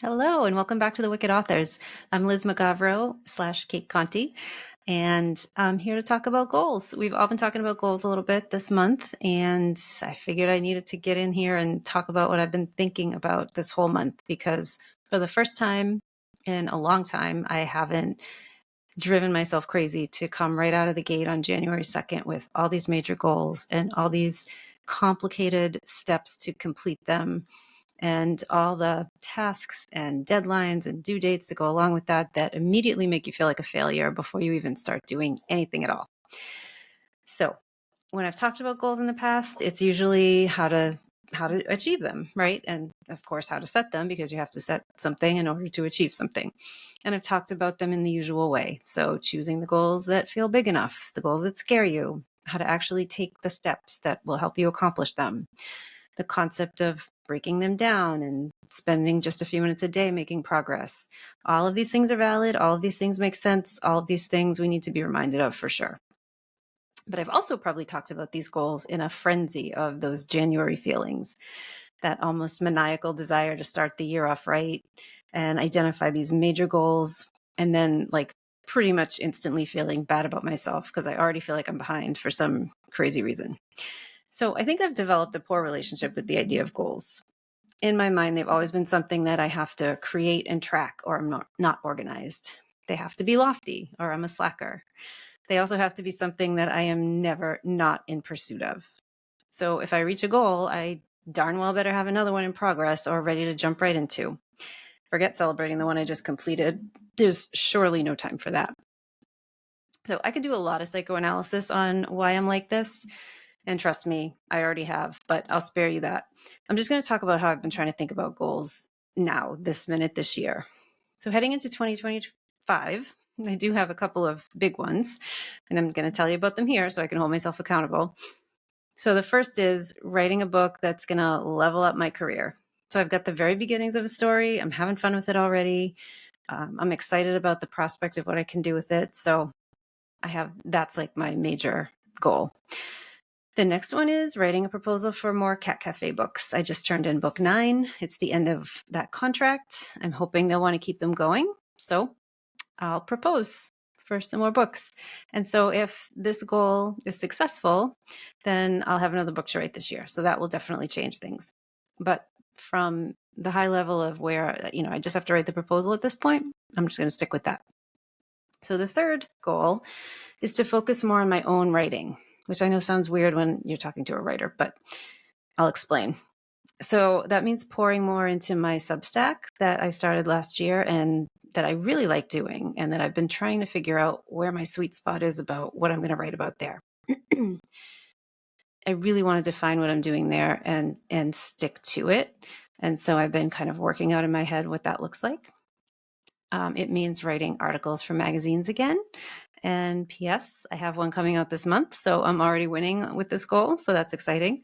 Hello, and welcome back to the Wicked Authors. I'm Liz McGavro / Cate, and I'm here to talk about goals. We've all been talking about goals a little bit this month, and I figured I needed to get in here and talk about what I've been thinking about this whole month, because for the first time in a long time, I haven't driven myself crazy to come right out of the gate on January 2nd with all these major goals and all these complicated steps to complete them and all the tasks and deadlines and due dates that go along with that immediately make you feel like a failure before you even start doing anything at all. So when I've talked about goals in the past, it's usually how to achieve them, right? And of course, how to set them, because you have to set something in order to achieve something. And I've talked about them in the usual way. So choosing the goals that feel big enough, the goals that scare you, how to actually take the steps that will help you accomplish them, the concept of breaking them down and spending just a few minutes a day making progress. All of these things are valid. All of these things make sense. All of these things we need to be reminded of for sure. But I've also probably talked about these goals in a frenzy of those January feelings, that almost maniacal desire to start the year off right and identify these major goals, and then like pretty much instantly feeling bad about myself because I already feel like I'm behind for some crazy reason. So I think I've developed a poor relationship with the idea of goals. In my mind, they've always been something that I have to create and track, or I'm not organized. They have to be lofty, or I'm a slacker. They also have to be something that I am never not in pursuit of. So if I reach a goal, I darn well better have another one in progress or ready to jump right into. Forget celebrating the one I just completed. There's surely no time for that. So I could do a lot of psychoanalysis on why I'm like this. And trust me, I already have, but I'll spare you that. I'm just going to talk about how I've been trying to think about goals now, this minute, this year. So heading into 2025, I do have a couple of big ones, and I'm going to tell you about them here so I can hold myself accountable. So the first is writing a book that's going to level up my career. So I've got the very beginnings of a story. I'm having fun with it already. I'm excited about the prospect of what I can do with it. So that's like my major goal. The next one is writing a proposal for more Cat Cafe books. I just turned in book 9. It's the end of that contract. I'm hoping they'll want to keep them going. So I'll propose for some more books. And so if this goal is successful, then I'll have another book to write this year. So that will definitely change things. But from the high level of where, I just have to write the proposal at this point, I'm just going to stick with that. So the third goal is to focus more on my own writing, which I know sounds weird when you're talking to a writer, but I'll explain. So that means pouring more into my Substack that I started last year and that I really like doing, and that I've been trying to figure out where my sweet spot is about what I'm going to write about there. I really want to define what I'm doing there and stick to it. And so I've been kind of working out in my head what that looks like. It means writing articles for magazines again. And P.S., I have one coming out this month, so I'm already winning with this goal, so that's exciting.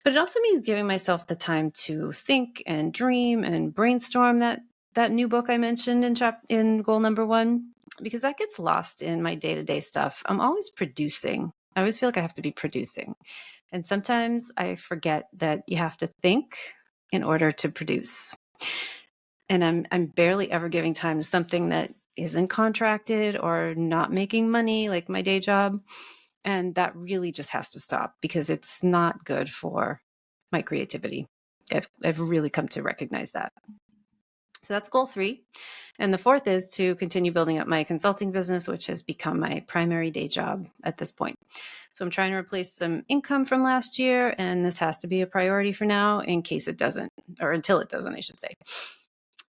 But it also means giving myself the time to think and dream and brainstorm that new book I mentioned in goal number 1, because that gets lost in my day-to-day stuff. I'm always producing. I always feel like I have to be producing. And sometimes I forget that you have to think in order to produce. And I'm barely ever giving time to something that isn't contracted or not making money, like my day job. And that really just has to stop, because it's not good for my creativity. I've really come to recognize that. So that's goal 3. And the fourth is to continue building up my consulting business, which has become my primary day job at this point. So I'm trying to replace some income from last year, and this has to be a priority for now in case it doesn't, or until it doesn't, I should say.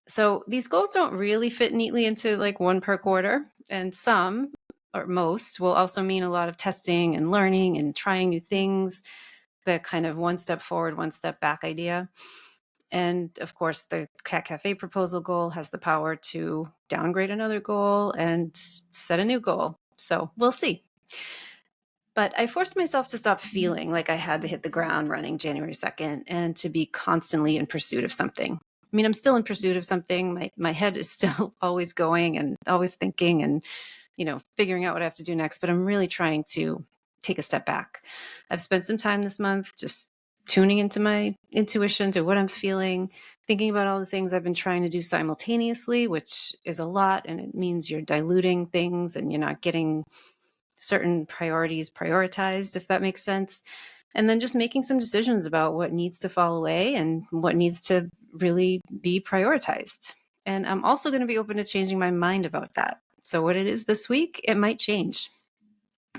So these goals don't really fit neatly into like one per quarter, and some or most will also mean a lot of testing and learning and trying new things, the kind of one step forward, one step back idea. And of course, the Cat Cafe proposal goal has the power to downgrade another goal and set a new goal. So we'll see. But I forced myself to stop feeling like I had to hit the ground running January 2nd and to be constantly in pursuit of something. I mean, I'm still in pursuit of something. My head is still always going and always thinking and, figuring out what I have to do next. But I'm really trying to take a step back. I've spent some time this month just tuning into my intuition, to what I'm feeling, thinking about all the things I've been trying to do simultaneously, which is a lot, and it means you're diluting things and you're not getting certain priorities prioritized, if that makes sense. And then just making some decisions about what needs to fall away and what needs to really be prioritized. And I'm also going to be open to changing my mind about that. So what it is this week, it might change.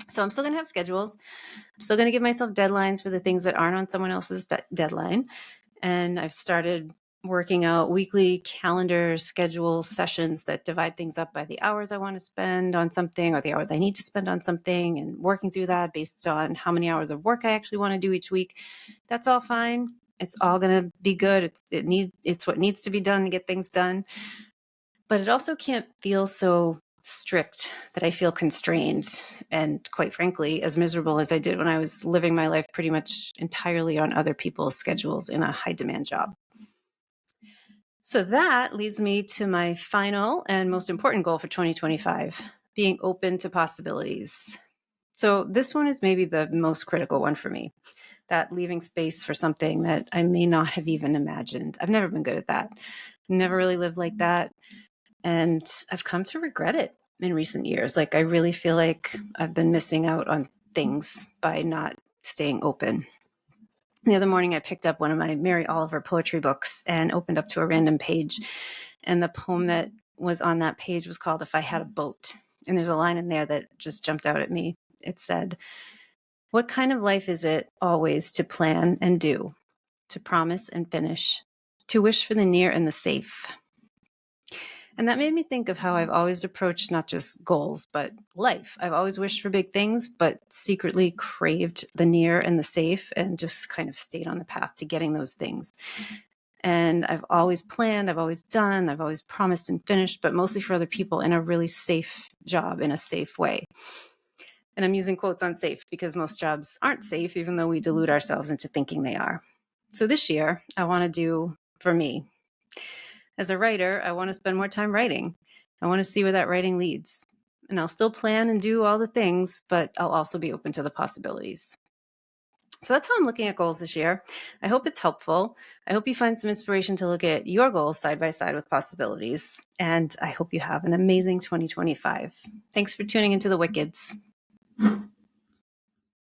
So I'm still going to have schedules. I'm still going to give myself deadlines for the things that aren't on someone else's deadline. And I've started working out weekly calendar schedule sessions that divide things up by the hours I want to spend on something or the hours I need to spend on something, and working through that based on how many hours of work I actually want to do each week. That's all fine. It's all going to be good. It's what needs to be done to get things done. But it also can't feel so strict that I feel constrained and, quite frankly, as miserable as I did when I was living my life pretty much entirely on other people's schedules in a high demand job. So that leads me to my final and most important goal for 2025, being open to possibilities. So this one is maybe the most critical one for me, that leaving space for something that I may not have even imagined. I've never been good at that. Never really lived like that. And I've come to regret it in recent years. Like, I really feel like I've been missing out on things by not staying open. The other morning, I picked up one of my Mary Oliver poetry books and opened up to a random page. And the poem that was on that page was called If I Had a Boat. And there's a line in there that just jumped out at me. It said, "What kind of life is it always to plan and do, to promise and finish, to wish for the near and the safe?" And that made me think of how I've always approached not just goals, but life. I've always wished for big things, but secretly craved the near and the safe and just kind of stayed on the path to getting those things. And I've always planned, I've always done, I've always promised and finished, but mostly for other people in a really safe job, in a safe way. And I'm using quotes on safe because most jobs aren't safe, even though we delude ourselves into thinking they are. So this year, I want to do for me. As a writer, I want to spend more time writing. I want to see where that writing leads. And I'll still plan and do all the things, but I'll also be open to the possibilities. So that's how I'm looking at goals this year. I hope it's helpful. I hope you find some inspiration to look at your goals side by side with possibilities. And I hope you have an amazing 2025. Thanks for tuning into The Wickeds.